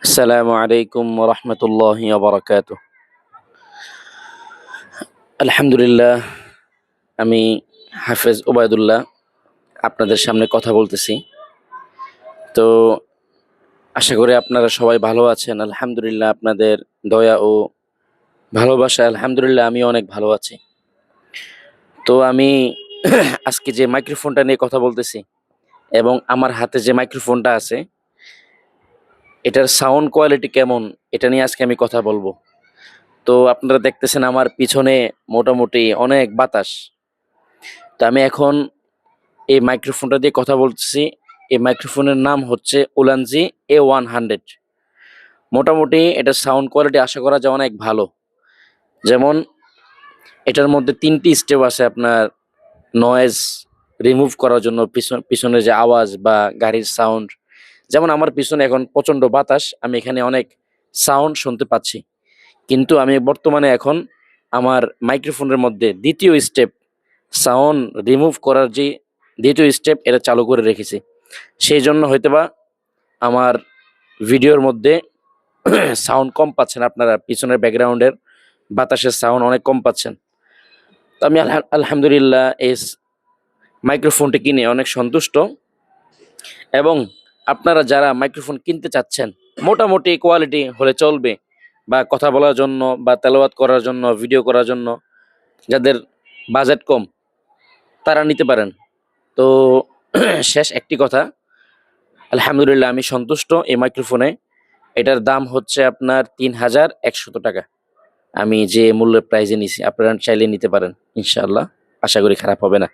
আসসালামু আলাইকুম রহমতুল্লাহি ওয়া আলহামদুলিল্লাহ, আমি হাফেজ ওবায়দুল্লাহ আপনাদের সামনে কথা বলতেছি। তো আশা করি আপনারা সবাই ভালো আছেন। আলহামদুলিল্লাহ, আপনাদের দয়া ও ভালোবাসা আলহামদুলিল্লাহ আমি অনেক ভালো আছি। তো আমি আজকে যে মাইক্রোফোনটা নিয়ে কথা বলতেছি এবং আমার হাতে যে মাইক্রোফোনটা আছে এটার সাউন্ড কোয়ালিটি কেমন, এটা নিয়ে আজকে আমি কথা বলবো। তো আপনারা দেখতেছেন আমার পিছনে মোটামুটি অনেক বাতাস। তো আমি এখন এই মাইক্রোফোনটা দিয়ে কথা বলতেছি। এই মাইক্রোফোনের নাম হচ্ছে উলানজি A100। মোটামুটি এটার সাউন্ড কোয়ালিটি আশা করা যায় অনেক ভালো। যেমন এটার মধ্যে ৩টি স্টেপ আছে আপনার নয়েজ রিমুভ করার জন্য, পিছনে যে আওয়াজ বা গাড়ির সাউন্ড। যেমন আমার পিছনে এখন প্রচণ্ড বাতাস, আমি এখানে অনেক সাউন্ড শুনতে পাচ্ছি। কিন্তু আমি বর্তমানে এখন আমার মাইক্রোফোনের মধ্যে দ্বিতীয় স্টেপ সাউন্ড রিমুভ করার যে দ্বিতীয় স্টেপ এটা চালু করে রেখেছি। সেই জন্য হয়তোবা আমার ভিডিওর মধ্যে সাউন্ড কম পাচ্ছেন, আপনারা পিছনের ব্যাকগ্রাউন্ডের বাতাসের সাউন্ড অনেক কম পাচ্ছেন। তো আমি আলহামদুলিল্লাহ এই মাইক্রোফোনটি কিনে অনেক সন্তুষ্ট। এবং আপনারা যারা মাইক্রোফোন কিনতে চাচ্ছেন, মোটামুটি কোয়ালিটি হলে চলবে, বা কথা বলার জন্য বা তেলাওয়াত করার জন্য, ভিডিও করার জন্য, যাদের বাজেট কম তারা নিতে পারেন। তো শেষ একটি কথা, আলহামদুলিল্লাহ আমি সন্তুষ্ট এই মাইক্রোফোনে। এটার দাম হচ্ছে আপনার ৩,১০০ টাকা। আমি যে মূল্যের প্রাইজে নিছি, আপনারা চাইলে নিতে পারেন ইনশাআল্লাহ, আশা করি খারাপ হবে না।